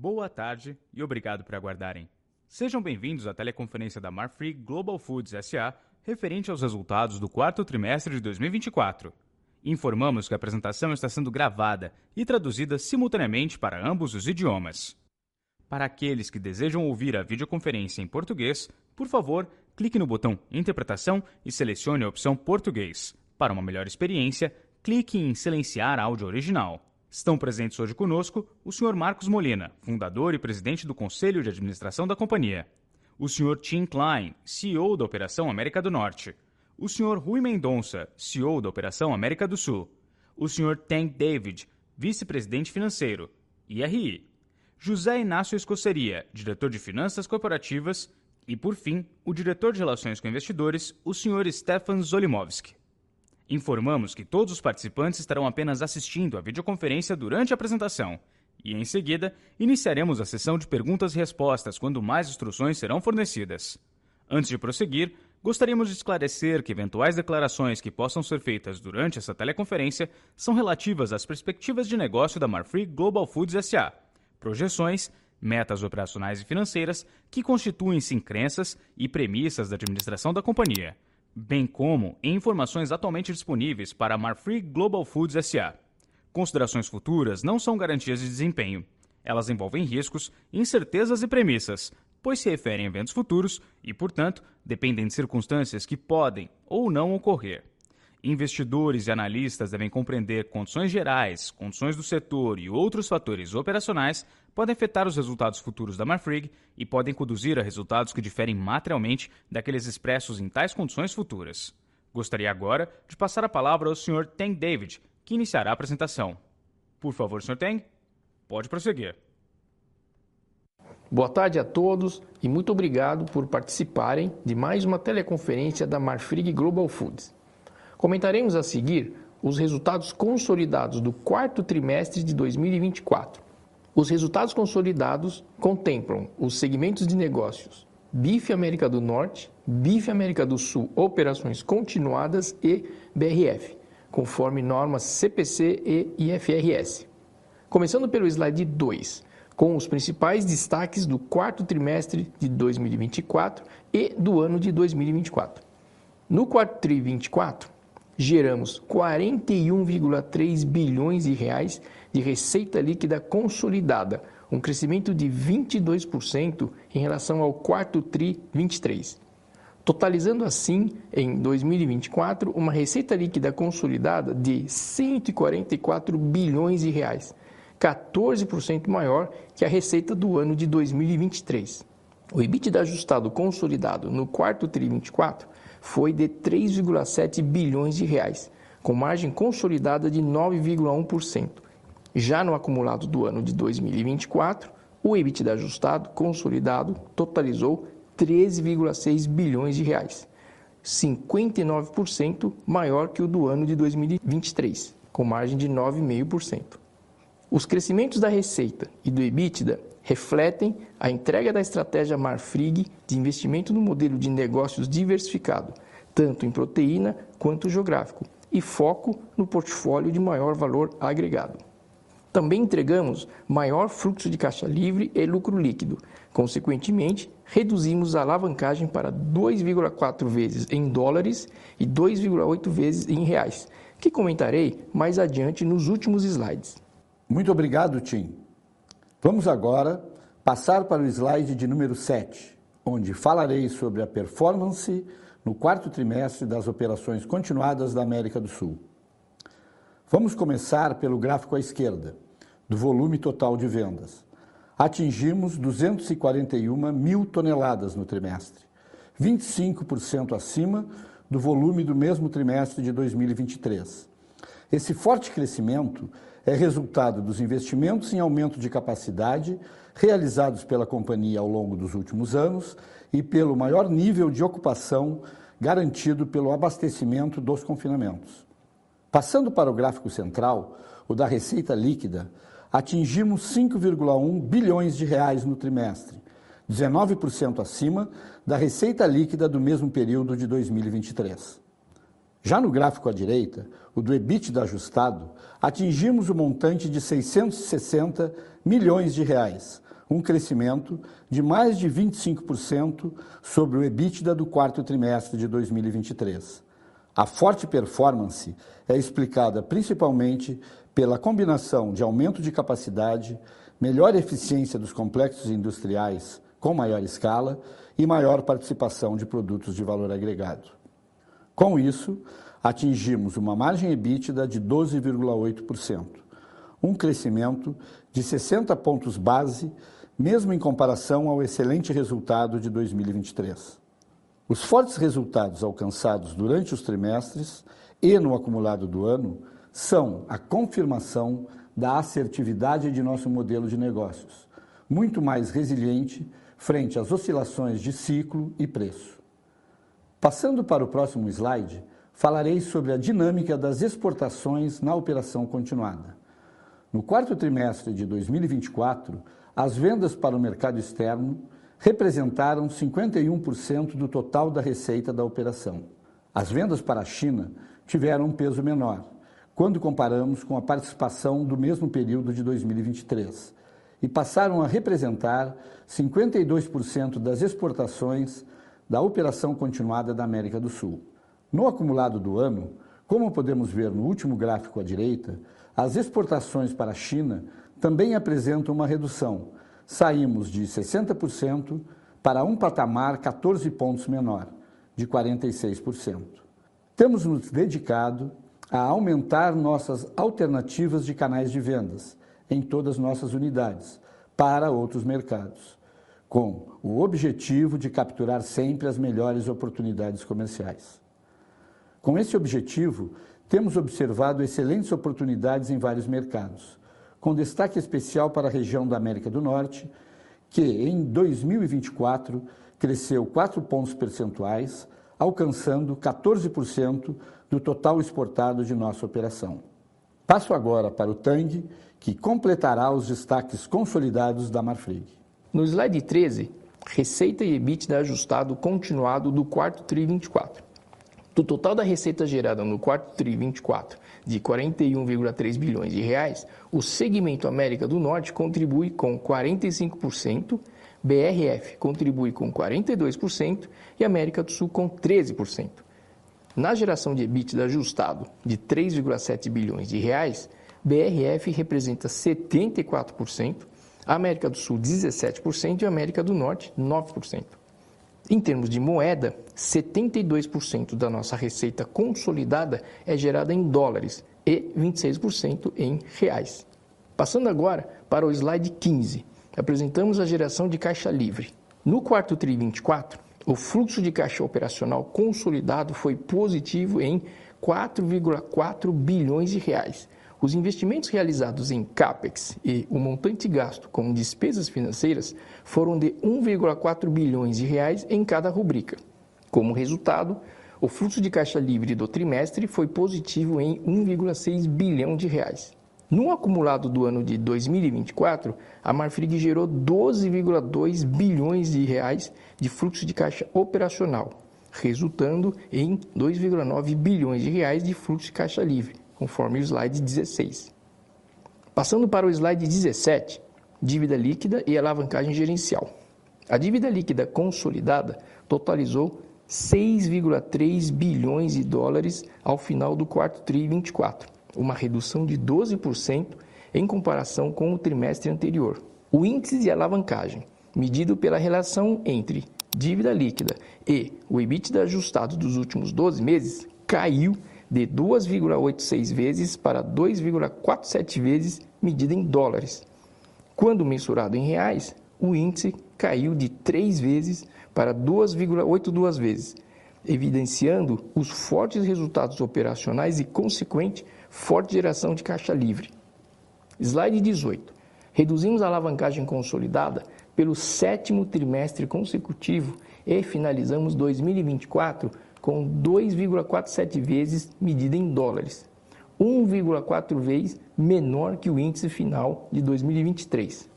Boa tarde e obrigado por aguardarem. Sejam bem-vindos à teleconferência da Marfrig Global Foods S.A. referente aos resultados do quarto trimestre de 2024. Informamos que a apresentação está sendo gravada e traduzida simultaneamente para ambos os idiomas. Para aqueles que desejam ouvir a videoconferência em português, por favor, clique no botão Interpretação e selecione a opção Português. Para uma melhor experiência, clique em Silenciar áudio original. Estão presentes hoje conosco o Sr. Marcos Molina, fundador e presidente do Conselho de Administração da companhia, o Sr. Tim Klein, CEO da Operação América do Norte, o Sr. Rui Mendonça, CEO da Operação América do Sul, o Sr. Tank David, vice-presidente financeiro, IRI, José Inácio Escoceria, diretor de Finanças Corporativas e, por fim, o diretor de Relações com Investidores, o Sr. Stefan Zolimovski. Informamos que todos os participantes estarão apenas assistindo à videoconferência durante a apresentação e, em seguida, iniciaremos a sessão de perguntas e respostas quando mais instruções serão fornecidas. Antes de prosseguir, gostaríamos de esclarecer que eventuais declarações que possam ser feitas durante essa teleconferência são relativas às perspectivas de negócio da Marfrig Global Foods S.A., projeções, metas operacionais e financeiras que constituem-se em crenças e premissas da administração da companhia, bem como em informações atualmente disponíveis para a Marfrig Global Foods S.A. Considerações futuras não são garantias de desempenho. Elas envolvem riscos, incertezas e premissas, pois se referem a eventos futuros e, portanto, dependem de circunstâncias que podem ou não ocorrer. Investidores e analistas devem compreender que condições gerais, condições do setor e outros fatores operacionais podem afetar os resultados futuros da Marfrig e podem conduzir a resultados que diferem materialmente daqueles expressos em tais condições futuras. Gostaria agora de passar a palavra ao Sr. Tank David, que iniciará a apresentação. Por favor, Sr. Tank, pode prosseguir. Boa tarde a todos e muito obrigado por participarem de mais uma teleconferência da Marfrig Global Foods. Comentaremos a seguir os resultados consolidados do quarto trimestre de 2024. Os resultados consolidados contemplam os segmentos de negócios Bife América do Norte, Bife América do Sul, Operações Continuadas e BRF, conforme normas CPC e IFRS. Começando pelo slide 2, com os principais destaques do quarto trimestre de 2024 e do ano de 2024. No quarto tri 24, geramos 41,3 bilhões de reais de receita líquida consolidada, um crescimento de 22% em relação ao quarto tri 23. Totalizando assim, em 2024, uma receita líquida consolidada de 144 bilhões de reais, 14% maior que a receita do ano de 2023. O EBITDA ajustado consolidado no quarto tri 24 foi de 3,7 bilhões de reais, com margem consolidada de 9,1%. Já no acumulado do ano de 2024, o EBITDA ajustado consolidado totalizou 13,6 bilhões de reais, 59% maior que o do ano de 2023, com margem de 9,5%. Os crescimentos da receita e do EBITDA refletem a entrega da estratégia Marfrig de investimento no modelo de negócios diversificado, tanto em proteína quanto geográfico, e foco no portfólio de maior valor agregado. Também entregamos maior fluxo de caixa livre e lucro líquido. Consequentemente, reduzimos a alavancagem para 2,4 vezes em dólares e 2,8 vezes em reais, que comentarei mais adiante nos últimos slides. Muito obrigado, Tim. Vamos agora passar para o slide de número 7, onde falarei sobre a performance no quarto trimestre das operações continuadas da América do Sul. Vamos começar pelo gráfico à esquerda, do volume total de vendas. Atingimos 241 mil toneladas no trimestre, 25% acima do volume do mesmo trimestre de 2023. Esse forte crescimento é resultado dos investimentos em aumento de capacidade realizados pela companhia ao longo dos últimos anos e pelo maior nível de ocupação garantido pelo abastecimento dos confinamentos. Passando para o gráfico central, o da receita líquida, atingimos 5,1 bilhões de reais no trimestre, 19% acima da receita líquida do mesmo período de 2023. Já no gráfico à direita, o do EBITDA ajustado, atingimos o montante de 660 milhões de reais, um crescimento de mais de 25% sobre o EBITDA do quarto trimestre de 2023. A forte performance é explicada principalmente pela combinação de aumento de capacidade, melhor eficiência dos complexos industriais com maior escala e maior participação de produtos de valor agregado. Com isso, atingimos uma margem EBITDA de 12,8%, um crescimento de 60 pontos base, mesmo em comparação ao excelente resultado de 2023. Os fortes resultados alcançados durante os trimestres e no acumulado do ano são a confirmação da assertividade de nosso modelo de negócios, muito mais resiliente frente às oscilações de ciclo e preço. Passando para o próximo slide, falarei sobre a dinâmica das exportações na operação continuada. No quarto trimestre de 2024, as vendas para o mercado externo representaram 51% do total da receita da operação. As vendas para a China tiveram um peso menor, quando comparamos com a participação do mesmo período de 2023, e passaram a representar 52% das exportações da operação continuada da América do Sul. No acumulado do ano, como podemos ver no último gráfico à direita, as exportações para a China também apresentam uma redução. Saímos de 60% para um patamar 14 pontos menor, de 46%. Temos nos dedicado a aumentar nossas alternativas de canais de vendas em todas nossas unidades para outros mercados, com o objetivo de capturar sempre as melhores oportunidades comerciais. Com esse objetivo, temos observado excelentes oportunidades em vários mercados, com destaque especial para a região da América do Norte, que em 2024 cresceu 4 pontos percentuais, alcançando 14% do total exportado de nossa operação. Passo agora para o Tang, que completará os destaques consolidados da Marfrig. No slide 13, receita e EBITDA ajustado continuado do quarto TRI 24. Do total da receita gerada no quarto TRI 24 de 41,3 bilhões de reais, o segmento América do Norte contribui com 45%, BRF contribui com 42% e América do Sul com 13%. Na geração de EBITDA ajustado de 3,7 bilhões de reais, BRF representa 74%, América do Sul 17% e América do Norte 9%. Em termos de moeda, 72% da nossa receita consolidada é gerada em dólares e 26% em reais. Passando agora para o slide 15, apresentamos a geração de caixa livre. No quarto TRI 24, o fluxo de caixa operacional consolidado foi positivo em 4,4 bilhões de reais. Os investimentos realizados em CAPEX e o montante gasto com despesas financeiras foram de 1,4 bilhões de reais em cada rubrica. Como resultado, o fluxo de caixa livre do trimestre foi positivo em 1,6 bilhão de reais. No acumulado do ano de 2024, a Marfrig gerou 12,2 bilhões de reais de fluxo de caixa operacional, resultando em 2,9 bilhões de reais de fluxo de caixa livre, conforme o slide 16. Passando para o slide 17, dívida líquida e alavancagem gerencial. A dívida líquida consolidada totalizou 6,3 bilhões de dólares ao final do quarto TRI 24, uma redução de 12% em comparação com o trimestre anterior. O índice de alavancagem, medido pela relação entre dívida líquida e o EBITDA ajustado dos últimos 12 meses, caiu de 2,86 vezes para 2,47 vezes medida em dólares. Quando mensurado em reais, o índice caiu de 3 vezes para 2,82 vezes, evidenciando os fortes resultados operacionais e consequente forte geração de caixa livre. Slide 18. Reduzimos a alavancagem consolidada pelo 7º trimestre consecutivo e finalizamos 2024 com 2,47 vezes medida em dólares, 1,4 vezes menor que o índice final de 2023.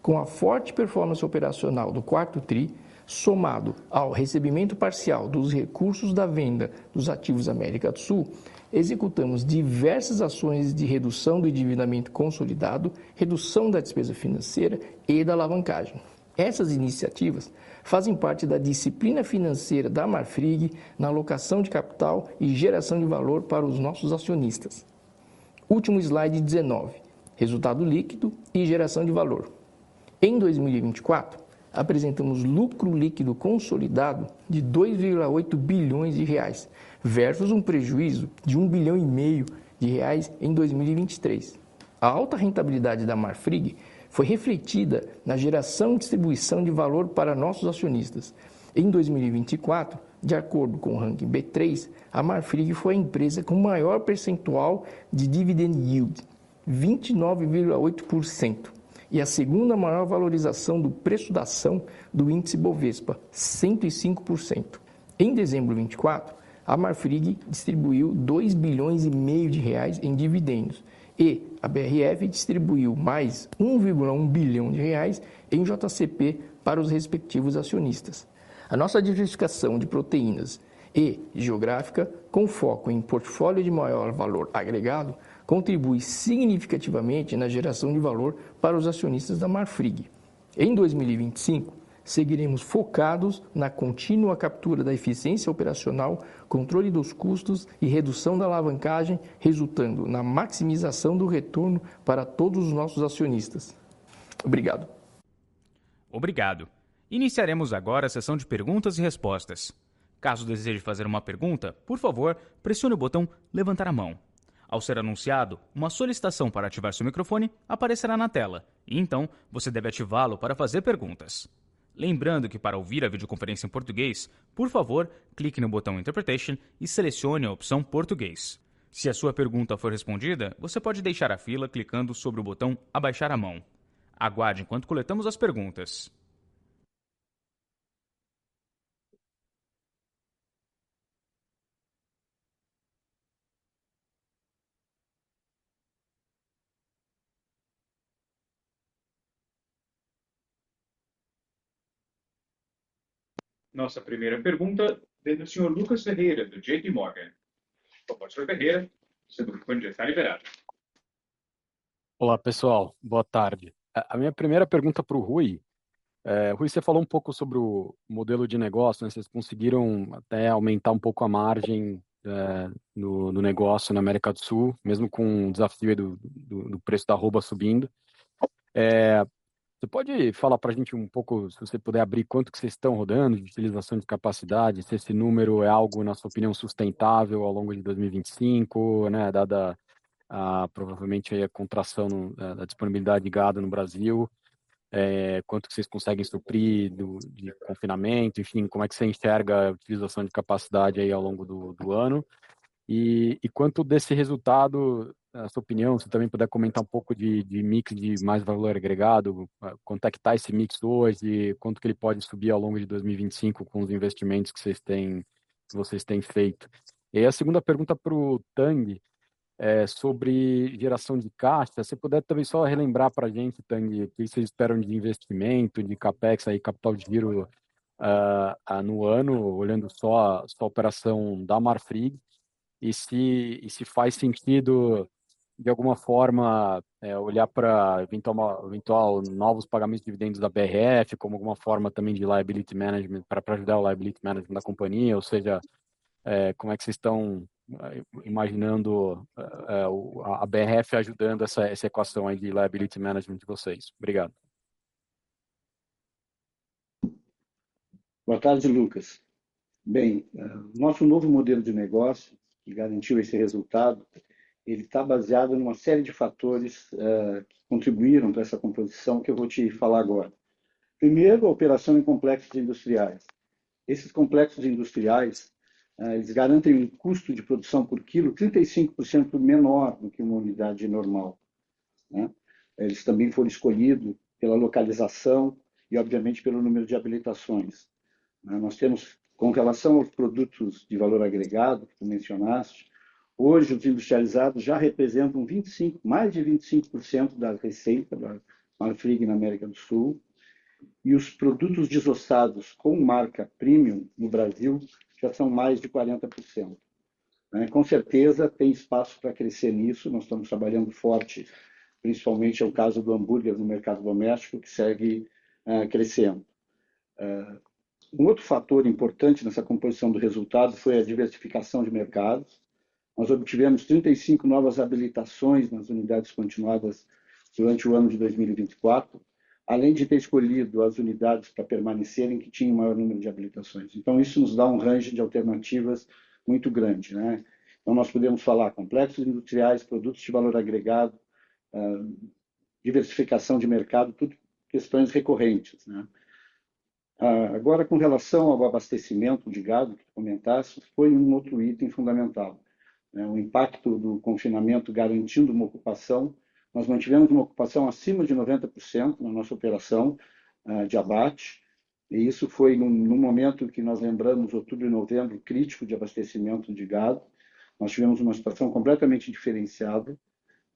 Com a forte performance operacional do quarto TRI, somado ao recebimento parcial dos recursos da venda dos ativos da América do Sul, executamos diversas ações de redução do endividamento consolidado, redução da despesa financeira e da alavancagem. Essas iniciativas fazem parte da disciplina financeira da Marfrig na alocação de capital e geração de valor para os nossos acionistas. Último slide 19, resultado líquido e geração de valor. Em 2024, apresentamos lucro líquido consolidado de 2,8 bilhões de reais, versus um prejuízo de 1,5 bilhão de reais em 2023. A alta rentabilidade da Marfrig foi refletida na geração e distribuição de valor para nossos acionistas. Em 2024, de acordo com o ranking B3, a Marfrig foi a empresa com maior percentual de dividend yield, 29,8%, e a segunda maior valorização do preço da ação do índice Bovespa, 105%. Em dezembro de 2024, a Marfrig distribuiu 2,5 bilhões de reais em dividendos e a BRF distribuiu mais 1,1 bilhão de reais em JCP para os respectivos acionistas. A nossa diversificação de proteínas e geográfica, com foco em portfólio de maior valor agregado, contribui significativamente na geração de valor para os acionistas da Marfrig. Em 2025, seguiremos focados na contínua captura da eficiência operacional, controle dos custos e redução da alavancagem, resultando na maximização do retorno para todos os nossos acionistas. Obrigado. Obrigado. Iniciaremos agora a sessão de perguntas e respostas. Caso deseje fazer uma pergunta, por favor, pressione o botão levantar a mão. Ao ser anunciado, uma solicitação para ativar seu microfone aparecerá na tela, e então você deve ativá-lo para fazer perguntas. Lembrando que para ouvir a videoconferência em português, por favor, clique no botão Interpretation e selecione a opção Português. Se a sua pergunta for respondida, você pode deixar a fila clicando sobre o botão Abaixar a mão. Aguarde enquanto coletamos as perguntas. Nossa primeira pergunta vem do senhor Lucas Ferreira, do JP Morgan. Por favor, senhor Ferreira, seu microfone já está liberado. Olá, pessoal. Boa tarde. A minha primeira pergunta para o Rui. Rui, você falou um pouco sobre o modelo de negócio, né? Vocês conseguiram até aumentar um pouco a margem no negócio na América do Sul, mesmo com o desafio aí do preço da arroba subindo. Você pode falar para a gente um pouco, se você puder abrir, quanto que vocês estão rodando de utilização de capacidade, se esse número é algo, na sua opinião, sustentável ao longo de 2025, né, dada provavelmente aí a contração da disponibilidade de gado no Brasil, quanto que vocês conseguem suprir de confinamento, enfim, como é que você enxerga a utilização de capacidade aí ao longo do ano, e quanto desse resultado, na sua opinião, se também puder comentar um pouco de mix de mais valor agregado, quanto é que está esse mix hoje, quanto que ele pode subir ao longo de 2025 com os investimentos que vocês têm feito. E aí a segunda pergunta para o Tang é sobre geração de caixa. Se puder também só relembrar para a gente, Tang, o que vocês esperam de investimento, de capex, aí, capital de giro no ano, olhando só a operação da Marfrig, e se faz sentido, de alguma forma, olhar para eventual novos pagamentos de dividendos da BRF, como alguma forma também de liability management, para ajudar o liability management da companhia, ou seja, como é que vocês estão imaginando a BRF ajudando essa equação aí de liability management de vocês? Obrigado. Boa tarde, Lucas. Bem, nosso novo modelo de negócio, que garantiu esse resultado, ele está baseado em uma série de fatores que contribuíram para essa composição que eu vou te falar agora. Primeiro, a operação em complexos industriais. Esses complexos industriais, eles garantem um custo de produção por quilo 35% menor do que uma unidade normal, né? Eles também foram escolhidos pela localização e, obviamente, pelo número de habilitações. Nós temos, com relação aos produtos de valor agregado, que tu mencionaste, hoje os industrializados já representam mais de 25% da receita da Marfrig na América do Sul, e os produtos desossados com marca premium no Brasil já são mais de 40%. Com certeza tem espaço para crescer nisso, nós estamos trabalhando forte, principalmente é o caso do hambúrguer no mercado doméstico, que segue crescendo. Um outro fator importante nessa composição do resultado foi a diversificação de mercados. Nós obtivemos 35 novas habilitações nas unidades continuadas durante o ano de 2024, além de ter escolhido as unidades para permanecerem que tinham o maior número de habilitações. Então, isso nos dá um range de alternativas muito grande. Então, nós podemos falar complexos industriais, produtos de valor agregado, diversificação de mercado, tudo questões recorrentes. Agora, com relação ao abastecimento de gado, que comentasse, foi um outro item fundamental. O impacto do confinamento garantindo uma ocupação, nós mantivemos uma ocupação acima de 90% na nossa operação de abate, e isso foi num momento que nós lembramos, outubro e novembro, crítico de abastecimento de gado. Nós tivemos uma situação completamente diferenciada,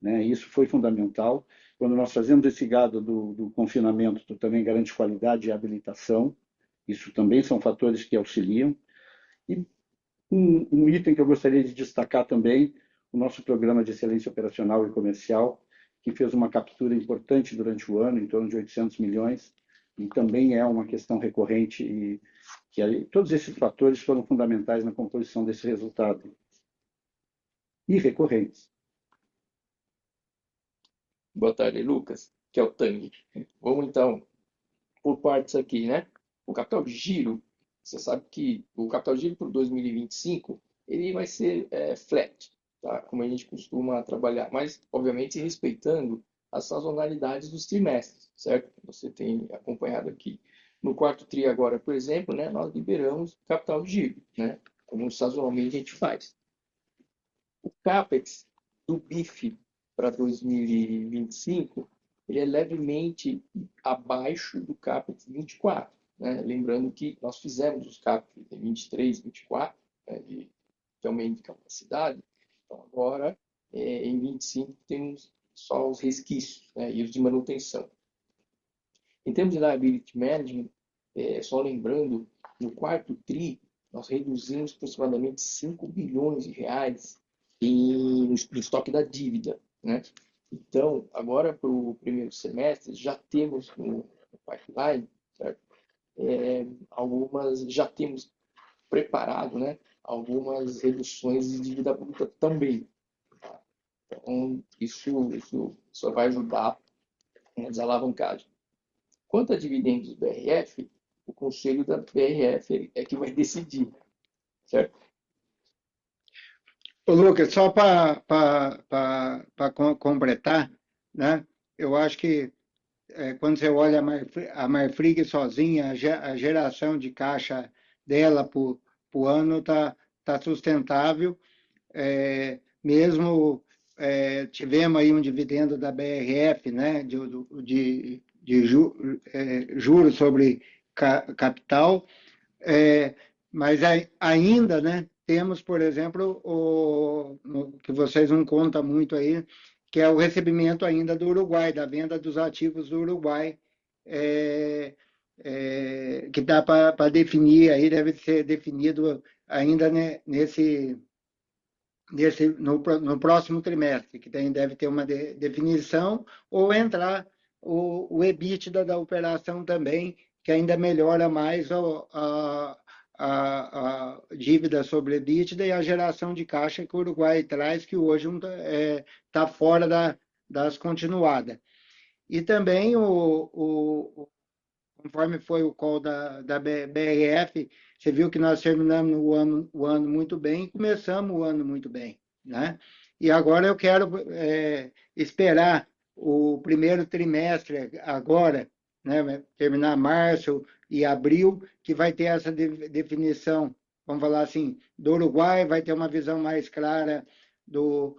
e isso foi fundamental. Quando nós fazemos esse gado do confinamento, tu também garante qualidade e habilitação, isso também são fatores que auxiliam. E um item que eu gostaria de destacar também, o nosso programa de excelência operacional e comercial, que fez uma captura importante durante o ano, em torno de 800 milhões, e também é uma questão recorrente, e que todos esses fatores foram fundamentais na composição desse resultado. E recorrentes. Boa tarde, Lucas, que é o Tang. Vamos então por partes aqui, O capital de giro, você sabe que o capital de giro para 2025 ele vai ser flat, tá? Como a gente costuma trabalhar, mas obviamente respeitando as sazonalidades dos trimestres, certo? Você tem acompanhado aqui. No quarto tri agora, por exemplo, nós liberamos capital de giro, como sazonalmente a gente faz. O CAPEX do BIF para 2025, ele é levemente abaixo do CAPEX 24. Lembrando que nós fizemos os CAPEX em 23, 24, de aumento de capacidade. Então, agora, em 25, temos só os resquícios e os de manutenção. Em termos de liability management, só lembrando, no quarto TRI, nós reduzimos aproximadamente 5 bilhões de reais no estoque da dívida. Então, agora para o primeiro semestre, já temos no pipeline, certo? Já temos preparado, algumas reduções de dívida bruta também. Então, isso só vai ajudar na desalavancagem. Quanto a dividendos do BRF, o conselho da BRF é que vai decidir, certo? Ô, Lucas, só para completar, eu acho que quando você olha a Marfrig sozinha, a geração de caixa dela por ano está sustentável. Mesmo tivemos aí um dividendo da BRF, de juros sobre capital, mas ainda, temos, por exemplo, que vocês não contam muito aí, que é o recebimento ainda do Uruguai, da venda dos ativos do Uruguai, que dá para definir, aí deve ser definido ainda no próximo trimestre, que deve ter uma definição, ou entrar o EBITDA da operação também, que ainda melhora mais a dívida sobre EBITDA e a geração de caixa que o Uruguai traz, que hoje está fora das continuadas. E também, conforme foi o call da BRF, você viu que nós terminamos o ano muito bem e começamos o ano muito bem. E agora eu quero esperar o primeiro trimestre agora, terminar março e abril, que vai ter essa definição, vamos falar assim, do Uruguai, vai ter uma visão mais clara do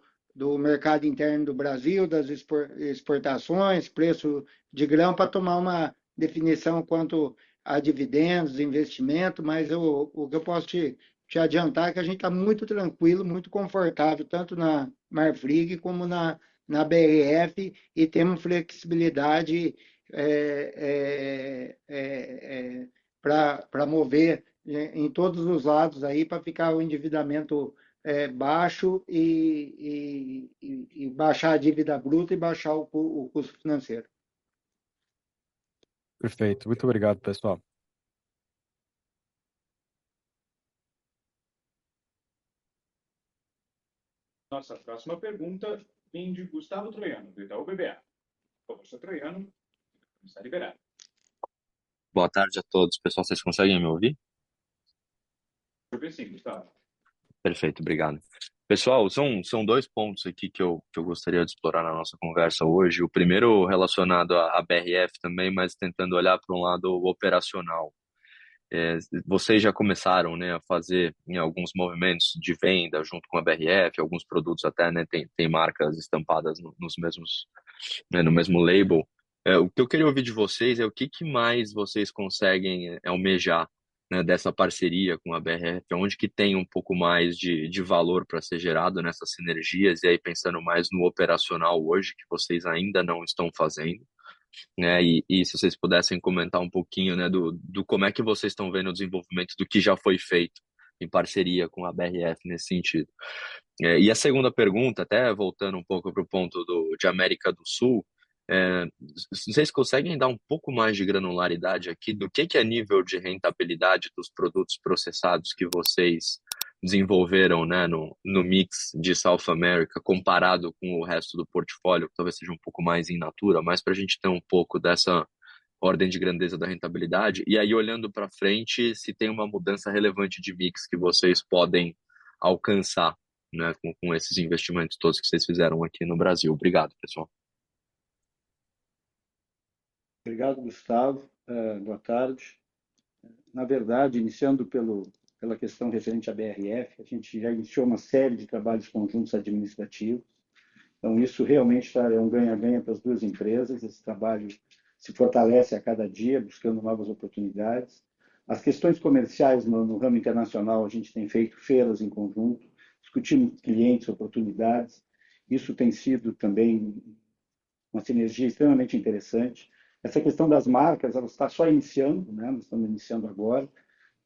mercado interno do Brasil, das exportações, preço de grão, para tomar uma definição quanto a dividendos, investimento, mas o que eu posso te adiantar é que a gente está muito tranquilo, muito confortável, tanto na Marfrig como na BRF, e temos flexibilidade mover em todos os lados aí para ficar o endividamento baixo e baixar a dívida bruta e baixar o custo financeiro. Perfeito. Muito obrigado, pessoal. Nossa próxima pergunta vem de Gustavo Troiano, do Itaú BBA. Professor Troiano, está liberado. Boa tarde a todos. Pessoal, vocês conseguem me ouvir? Eu ver sim, Gustavo. Perfeito, obrigado. Pessoal, são dois pontos aqui que eu gostaria de explorar na nossa conversa hoje. O primeiro relacionado à BRF também, mas tentando olhar para um lado operacional. Vocês já começaram, né, a fazer em alguns movimentos de venda junto com a BRF, alguns produtos até, né, tem marcas estampadas nos mesmos, né, no mesmo label. O que eu queria ouvir de vocês é o que mais vocês conseguem almejar, né, dessa parceria com a BRF, onde que tem um pouco mais de valor para ser gerado nessas sinergias, e aí pensando mais no operacional hoje, que vocês ainda não estão fazendo, né? E se vocês pudessem comentar um pouquinho, né, do como é que vocês estão vendo o desenvolvimento do que já foi feito em parceria com a BRF nesse sentido. E a segunda pergunta, até voltando um pouco para o ponto de América do Sul, vocês conseguem dar um pouco mais de granularidade aqui do que é nível de rentabilidade dos produtos processados que vocês desenvolveram, né, no mix de South America, comparado com o resto do portfólio, que talvez seja um pouco mais in natura, mas para a gente ter um pouco dessa ordem de grandeza da rentabilidade. E aí, olhando para frente, se tem uma mudança relevante de mix que vocês podem alcançar, né, com esses investimentos todos que vocês fizeram aqui no Brasil. Obrigado, pessoal. Obrigado, Gustavo. Boa tarde. Na verdade, iniciando pela questão referente à BRF, a gente já iniciou uma série de trabalhos conjuntos administrativos. Então, isso realmente é um ganha-ganha para as duas empresas. Esse trabalho se fortalece a cada dia, buscando novas oportunidades. As questões comerciais no ramo internacional, a gente tem feito feiras em conjunto, discutindo clientes, oportunidades. Isso tem sido também uma sinergia extremamente interessante. Essa questão das marcas, ela está só iniciando, né? Nós estamos iniciando agora.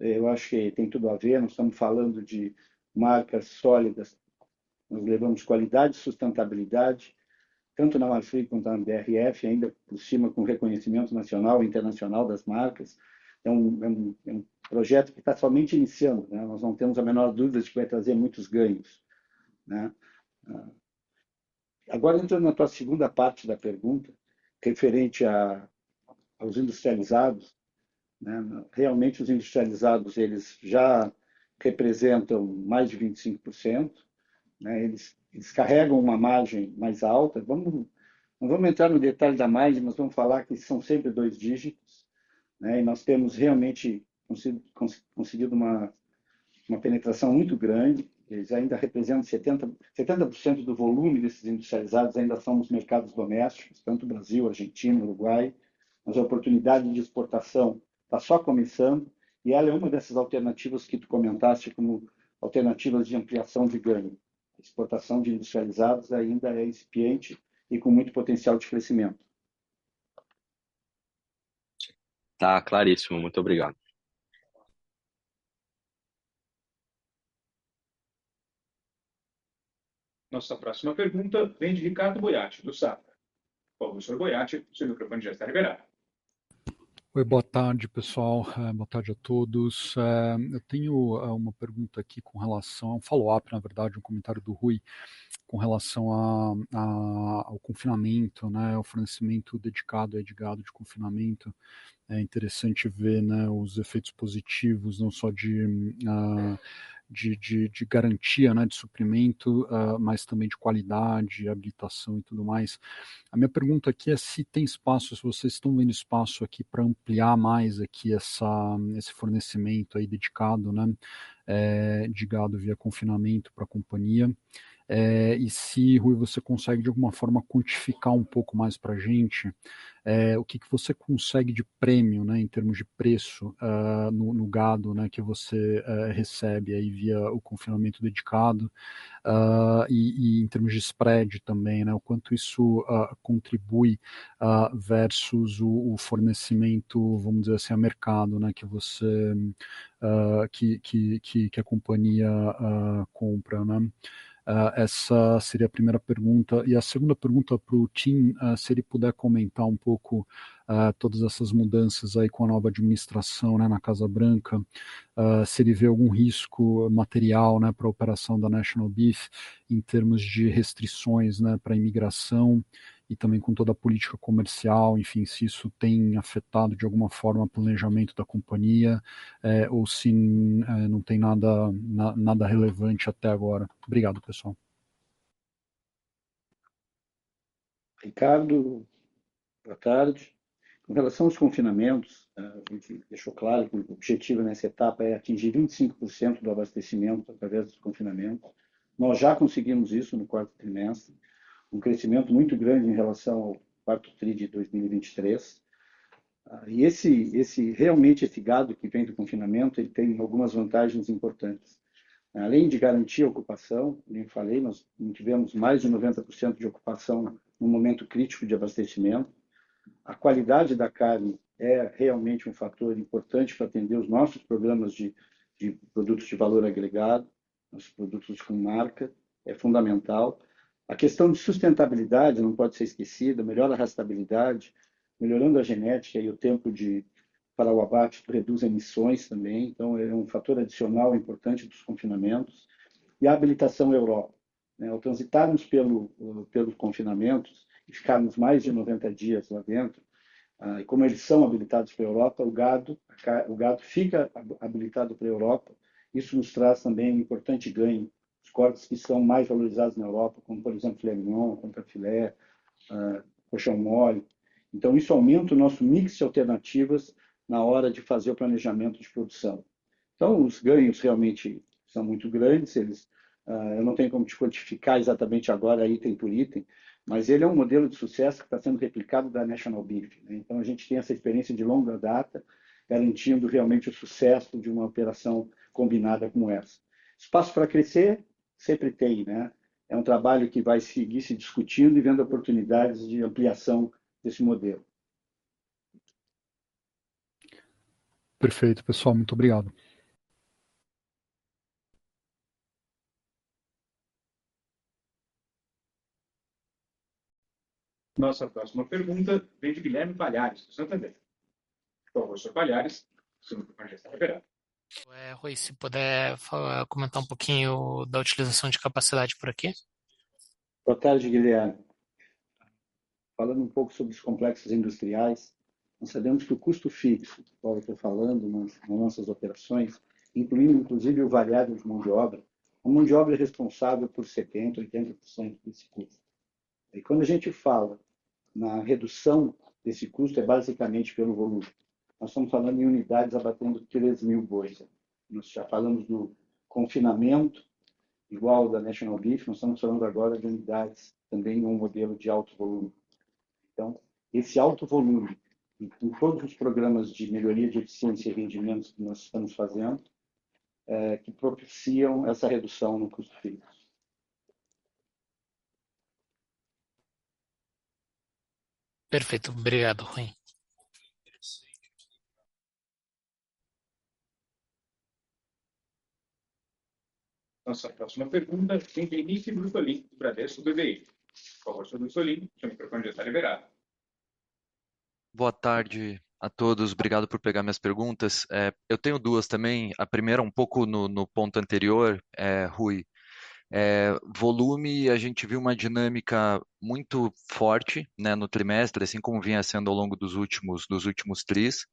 Eu acho que tem tudo a ver, nós estamos falando de marcas sólidas, nós levamos qualidade e sustentabilidade, tanto na Marfrig quanto na BRF, ainda por cima com reconhecimento nacional e internacional das marcas. É um projeto que está somente iniciando, né? Nós não temos a menor dúvida de que vai trazer muitos ganhos, né? Agora, entrando na tua segunda parte da pergunta, referente aos industrializados, né? Realmente os industrializados eles já representam mais de 25%, né? Eles carregam uma margem mais alta. Não vamos entrar no detalhe da margem, mas vamos falar que são sempre 2 dígitos, né? E nós temos realmente conseguido uma penetração muito grande. Eles ainda representam 70% do volume desses industrializados ainda são nos mercados domésticos, tanto Brasil, Argentina, Uruguai. Mas a oportunidade de exportação está só começando, e ela é uma dessas alternativas que tu comentaste como alternativas de ampliação de ganho. A exportação de industrializados ainda é incipiente e com muito potencial de crescimento. Tá claríssimo, muito obrigado. Nossa próxima pergunta vem de Ricardo Boiati, do Safra. Professor Boiati, seu microfone já está liberado. Oi, boa tarde, pessoal. Boa tarde a todos. Eu tenho uma pergunta aqui com relação a um follow-up, na verdade, um comentário do Rui, com relação ao confinamento, né, o fornecimento dedicado de gado de confinamento. É interessante ver, né, os efeitos positivos, não só de garantia, né, de suprimento, mas também de qualidade, habilitação e tudo mais. A minha pergunta aqui é se tem espaço, se vocês estão vendo espaço aqui para ampliar mais aqui esse fornecimento aí dedicado, né, de gado via confinamento para a companhia. E se, Rui, você consegue de alguma forma quantificar um pouco mais para a gente o que você consegue de prêmio, né, em termos de preço no gado, né, que você recebe aí via o confinamento dedicado, e em termos de spread também, né, o quanto isso contribui versus o fornecimento, vamos dizer assim, a mercado, né, que você que a companhia compra, né? Essa seria a primeira pergunta. E a segunda pergunta para o Tim, se ele puder comentar um pouco todas essas mudanças aí com a nova administração, né, na Casa Branca, se ele vê algum risco material, né, para a operação da National Beef em termos de restrições, né, para a imigração e também com toda a política comercial, enfim, se isso tem afetado de alguma forma o planejamento da companhia, ou se não tem nada relevante até agora. Obrigado, pessoal. Ricardo, boa tarde. Com relação aos confinamentos, a gente deixou claro que o objetivo nessa etapa é atingir 25% do abastecimento através dos confinamentos. Nós já conseguimos isso no quarto trimestre, um crescimento muito grande em relação ao quarto tri de 2023. E realmente esse gado que vem do confinamento, ele tem algumas vantagens importantes. Além de garantir a ocupação, como eu falei, nós tivemos mais de 90% de ocupação no momento crítico de abastecimento. A qualidade da carne é realmente um fator importante para atender os nossos programas de produtos de valor agregado, os produtos com marca, é fundamental. A questão de sustentabilidade não pode ser esquecida, melhora a rastreabilidade, melhorando a genética e o tempo para o abate reduz emissões também, então é um fator adicional importante dos confinamentos. E a habilitação Europa. Né? Ao transitarmos pelos confinamentos e ficarmos mais de 90 dias lá dentro, e como eles são habilitados para a Europa, o gado fica habilitado para a Europa. Isso nos traz também um importante ganho. Os cortes que são mais valorizados na Europa, como por exemplo filé mignon, contrafilé, coxão mole. Então isso aumenta o nosso mix de alternativas na hora de fazer o planejamento de produção. Então os ganhos realmente são muito grandes. Eu não tenho como te quantificar exatamente agora item por item, mas ele é um modelo de sucesso que está sendo replicado da National Beef. Né? Então a gente tem essa experiência de longa data, garantindo realmente o sucesso de uma operação combinada como essa. Espaço para crescer sempre tem, né? É um trabalho que vai seguir se discutindo e vendo oportunidades de ampliação desse modelo. Perfeito, pessoal, muito obrigado. Nossa próxima pergunta vem de Guilherme Palhares, do Santander. Por favor, Sr. Palhares, seu microfone já está liberado. Rui, se puder comentar um pouquinho da utilização de capacidade por aqui. Boa tarde, Guilherme. Falando um pouco sobre os complexos industriais, nós sabemos que o custo fixo, que eu estou falando nas nossas operações, incluindo inclusive o variável de mão de obra, a mão de obra é responsável por 70%, 80% desse custo. E quando a gente fala na redução desse custo, é basicamente pelo volume. Nós estamos falando em unidades abatendo 3.000 bois. Nós já falamos do confinamento, igual da National Beef, nós estamos falando agora de unidades também em um modelo de alto volume. Então, esse alto volume, em todos os programas de melhoria de eficiência e rendimentos que nós estamos fazendo, que propiciam essa redução no custo fixo. Perfeito, obrigado, Rui. Nossa próxima pergunta vem de Henrique Brustolin, do Bradesco BBI. Por favor, Sr. Brustolin, seu microfone já está liberado. Boa tarde a todos, obrigado por pegar minhas perguntas. Eu tenho duas também. A primeira, um pouco no ponto anterior, Rui. Volume, a gente viu uma dinâmica muito forte, né, no trimestre, assim como vinha sendo ao longo dos últimos tris.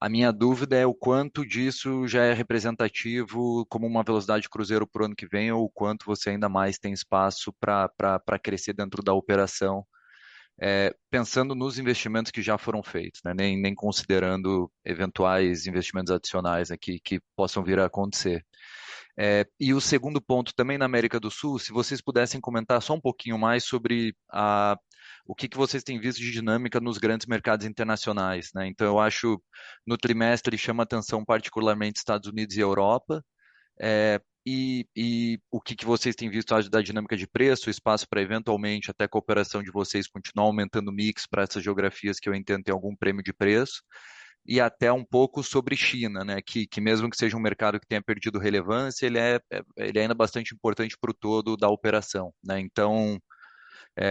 A minha dúvida é o quanto disso já é representativo como uma velocidade cruzeiro para o ano que vem, ou o quanto você ainda mais tem espaço para crescer dentro da operação, pensando nos investimentos que já foram feitos, né? Nem considerando eventuais investimentos adicionais aqui que possam vir a acontecer. E o segundo ponto, também na América do Sul, se vocês pudessem comentar só um pouquinho mais sobre o que vocês têm visto de dinâmica nos grandes mercados internacionais, né? Então, eu acho no trimestre chama atenção particularmente Estados Unidos e Europa. E o que vocês têm visto da dinâmica de preço, espaço para eventualmente até a cooperação de vocês continuar aumentando o mix para essas geografias que eu entendo tem algum prêmio de preço, e até um pouco sobre China, né? Que mesmo que seja um mercado que tenha perdido relevância, ele é ainda bastante importante para o todo da operação, né? Então,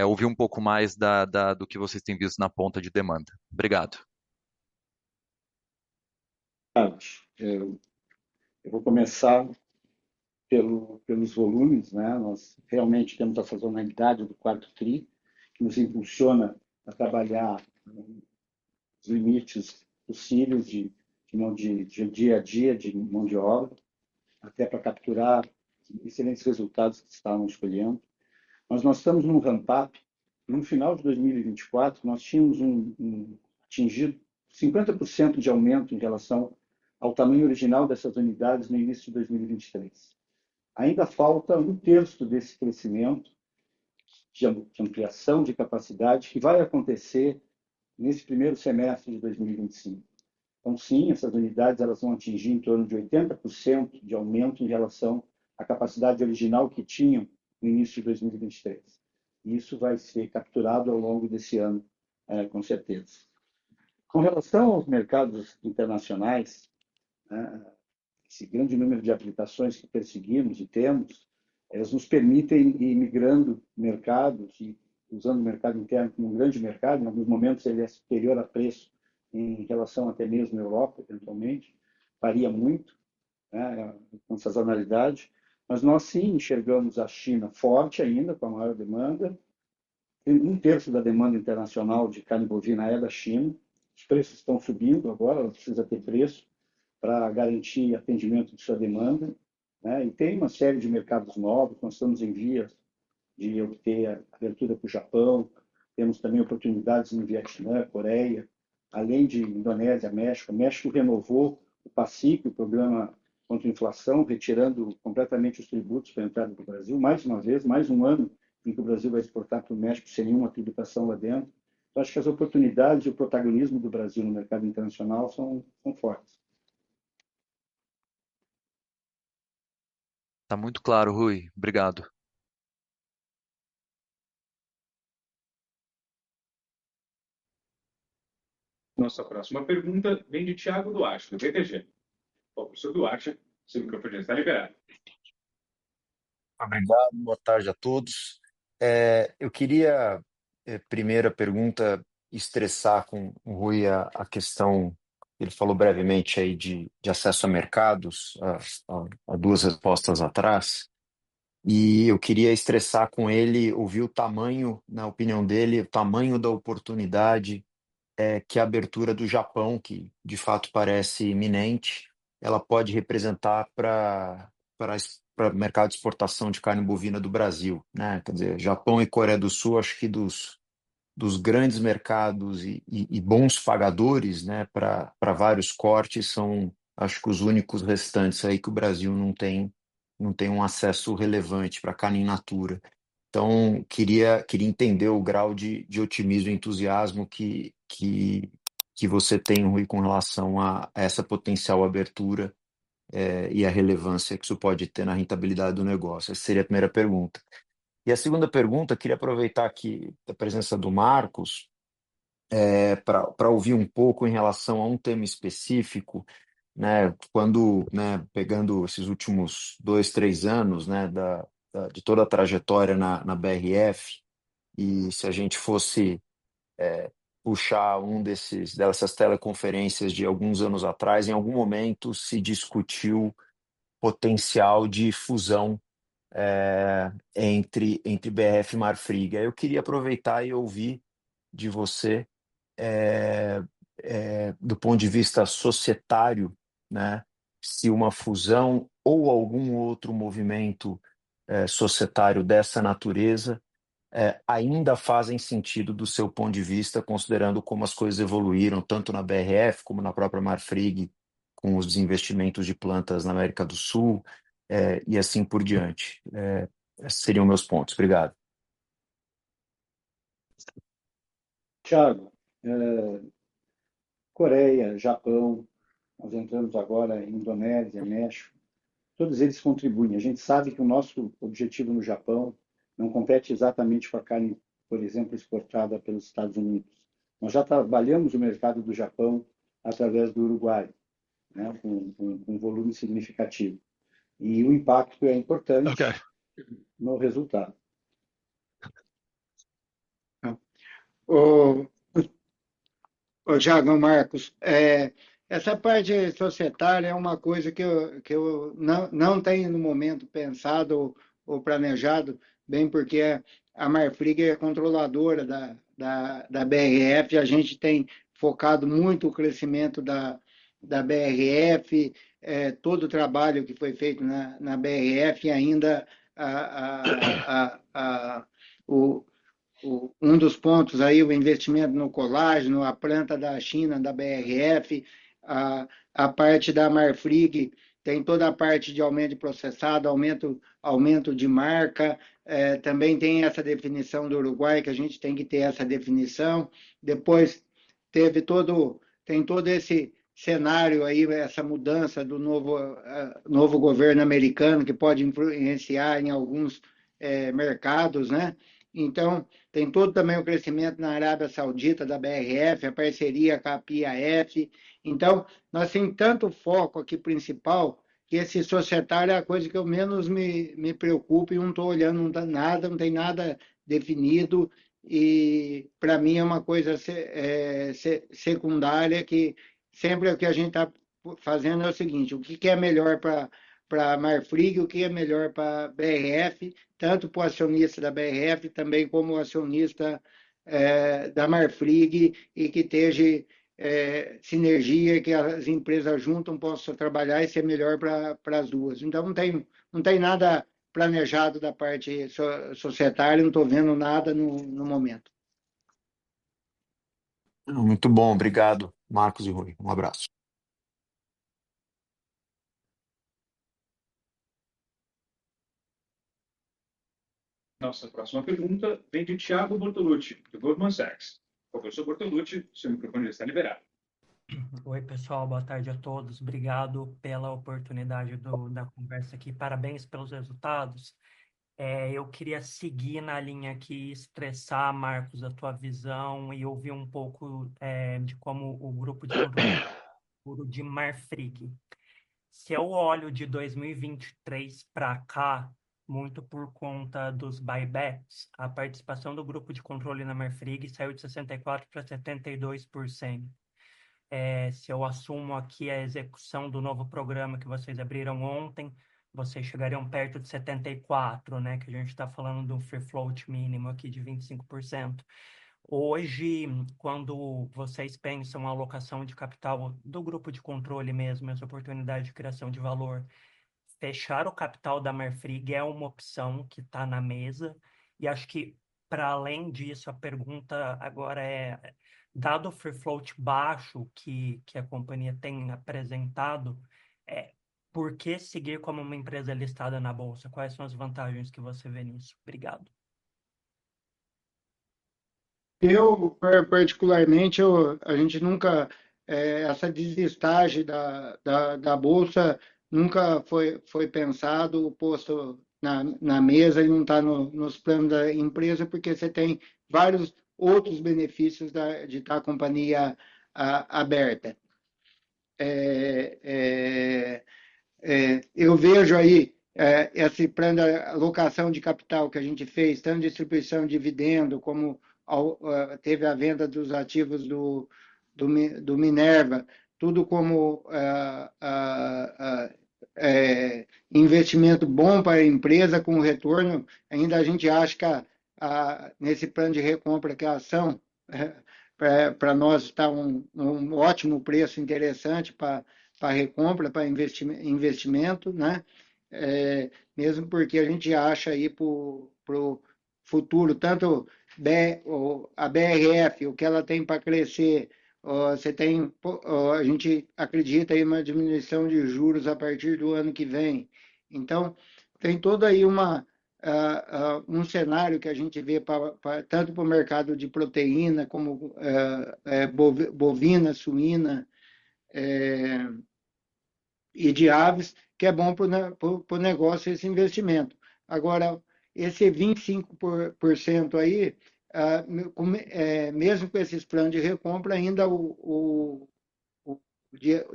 ouvir um pouco mais do que vocês têm visto na ponta de demanda. Obrigado. Eu vou começar pelos volumes, né? Nós realmente temos a sazonalidade do quarto tri, que nos impulsiona a trabalhar os limites possíveis de dia a dia, de mão de obra, até para capturar excelentes resultados que estavam escolhendo. Mas nós estamos num ramp-up. No final de 2024, nós tínhamos atingido 50% de aumento em relação ao tamanho original dessas unidades no início de 2023. Ainda falta um terço desse crescimento de ampliação de capacidade que vai acontecer nesse primeiro semestre de 2025. Então, sim, essas unidades elas vão atingir em torno de 80% de aumento em relação à capacidade original que tinham no início de 2023. E isso vai ser capturado ao longo desse ano, com certeza. Com relação aos mercados internacionais, esse grande número de aplicações que perseguimos e temos, elas nos permitem ir migrando mercados e usando o mercado interno como um grande mercado. Em alguns momentos ele é superior a preço em relação até mesmo à Europa, eventualmente. Varia muito, né, com sazonalidade. Mas nós sim enxergamos a China forte ainda, com a maior demanda. Um terço da demanda internacional de carne bovina é da China. Os preços estão subindo agora, ela precisa ter preço para garantir atendimento de sua demanda, né? E tem uma série de mercados novos, nós estamos em vias de obter a abertura para o Japão, temos também oportunidades no Vietnã, Coreia, além de Indonésia, México. O México renovou o PASIC, o Programa contra a Inflação, retirando completamente os tributos para a entrada do Brasil, mais uma vez, mais um ano em que o Brasil vai exportar para o México sem nenhuma tributação lá dentro. Então, acho que as oportunidades e o protagonismo do Brasil no mercado internacional são fortes. Tá muito claro, Rui. Obrigado. Nossa próxima pergunta vem de Thiago Duarte, do BTG. Bom, professor Duarte, seu microfone está liberado. Obrigado, boa tarde a todos. Eu queria, primeira pergunta, estressar com o Rui a questão, ele falou brevemente aí de acesso a mercados, há duas respostas atrás, e eu queria estressar com ele, ouvir o tamanho, na opinião dele, o tamanho da oportunidade que a abertura do Japão, que de fato parece iminente, ela pode representar para o mercado de exportação de carne bovina do Brasil, né? Quer dizer, Japão e Coreia do Sul, acho que dos grandes mercados e bons pagadores, né, para vários cortes, são, acho que os únicos restantes aí que o Brasil não tem um acesso relevante para carne in natura. Então, queria entender o grau de otimismo e entusiasmo que você tem, Rui, com relação a essa potencial abertura e a relevância que isso pode ter na rentabilidade do negócio. Essa seria a primeira pergunta. E a segunda pergunta, queria aproveitar aqui a presença do Marcos para ouvir um pouco em relação a um tema específico, né? Quando, né, pegando esses últimos 2, 3 anos, né, de toda a trajetória na BRF, e se a gente fosse puxar dessas teleconferências de alguns anos atrás, em algum momento se discutiu potencial de fusão entre BRF e Marfrig. Eu queria aproveitar e ouvir de você, do ponto de vista societário, né, se uma fusão ou algum outro movimento societário dessa natureza ainda fazem sentido do seu ponto de vista, considerando como as coisas evoluíram, tanto na BRF como na própria Marfrig, com os desinvestimentos de plantas na América do Sul, e assim por diante. Esses seriam meus pontos. Obrigado. Thiago, Coreia, Japão, nós entramos agora em Indonésia, México, todos eles contribuem. A gente sabe que o nosso objetivo no Japão não compete exatamente com a carne, por exemplo, exportada pelos Estados Unidos. Nós já trabalhamos o mercado do Japão através do Uruguai, né, com volume significativo. E o impacto é importante no resultado. O Thiago, Marcos, essa parte societária é uma coisa que eu não tenho no momento pensado ou planejado, bem porque a Marfrig é controladora da BRF, a gente tem focado muito o crescimento da BRF, todo o trabalho que foi feito na BRF e ainda um dos pontos aí, o investimento no colágeno, a planta da China, da BRF, a parte da Marfrig, tem toda a parte de aumento de processado, aumento de marca, também tem essa definição do Uruguai, que a gente tem que ter essa definição. Depois tem todo esse cenário aí, essa mudança do novo governo americano, que pode influenciar em alguns mercados, né? Então, tem todo também o crescimento na Arábia Saudita da BRF, a parceria com a PIAF. Então, nós temos tanto foco aqui principal que esse societário é a coisa que eu menos me preocupo e não estou olhando não tem nada definido. E, para mim, é uma coisa secundária que sempre o que a gente está fazendo é o seguinte, o que é melhor para a Marfrig, o que é melhor para a BRF, tanto para o acionista da BRF, também como o acionista da Marfrig, e que esteja sinergia, que as empresas juntam, possam trabalhar e ser melhor para as duas. Então, não tem nada planejado da parte societária, não estou vendo nada no momento. Muito bom, obrigado, Marcos e Rui. Um abraço. Nossa próxima pergunta vem de Thiago Bortolucci, do Goldman Sachs. Professor Bortolucci, seu microfone já está liberado. Oi, pessoal, boa tarde a todos. Obrigado pela oportunidade da conversa aqui. Parabéns pelos resultados. Eu queria seguir na linha aqui, estressar, Marcos, a tua visão e ouvir um pouco de como o grupo de controle de Marfrig. Se eu olho de 2023 para cá, muito por conta dos buybacks, a participação do grupo de controle na Marfrig saiu de 64% para 72%. Se eu assumo aqui a execução do novo programa que vocês abriram ontem, vocês chegariam perto de 74%, né? Que a gente está falando do free float mínimo aqui de 25%. Hoje, quando vocês pensam a alocação de capital do grupo de controle mesmo, essa oportunidade de criação de valor, fechar o capital da Marfrig é uma opção que está na mesa. E acho que, para além disso, a pergunta agora dado o free float baixo que a companhia tem apresentado, por que seguir como uma empresa listada na Bolsa? Quais são as vantagens que você vê nisso? Obrigado. Eu, particularmente, a gente nunca, essa deslistagem da Bolsa nunca foi pensado, posto na mesa e não está nos planos da empresa, porque você tem vários outros benefícios de estar a companhia aberta. Eu vejo aí esse plano de alocação de capital que a gente fez, tanto distribuição de dividendo, como teve a venda dos ativos do Minerva, tudo como investimento bom para a empresa, com retorno. Ainda a gente acha que nesse plano de recompra que a ação, para nós está um ótimo preço interessante para recompra, para investimento, né? Mesmo porque a gente acha aí para o futuro, tanto a BRF, o que ela tem para crescer, a gente acredita em uma diminuição de juros a partir do ano que vem, Então, tem todo aí um cenário que a gente vê tanto para o mercado de proteína, como bovina, suína e de aves, que é bom para o negócio esse investimento. Agora, esse 25% aí, mesmo com esses planos de recompra, ainda o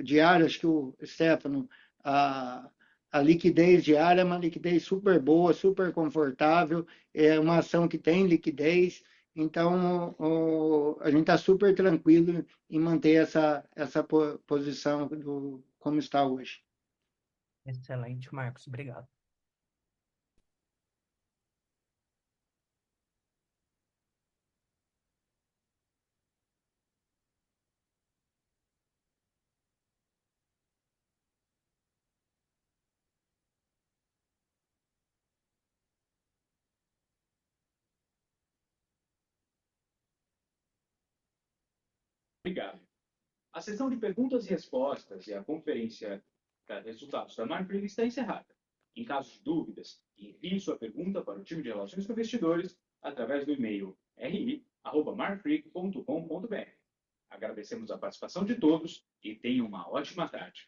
diário, acho que o Stefano, a liquidez diária é uma liquidez super boa, super confortável, é uma ação que tem liquidez, então a gente está super tranquilo em manter essa posição como está hoje. Excelente, Marcos. Obrigado. Obrigado. A sessão de perguntas e respostas e a conferência de resultados da Marfrig está encerrada. Em caso de dúvidas, envie sua pergunta para o time de Relações com Investidores através do e-mail ri@marfrig.com.br. Agradecemos a participação de todos e tenham uma ótima tarde.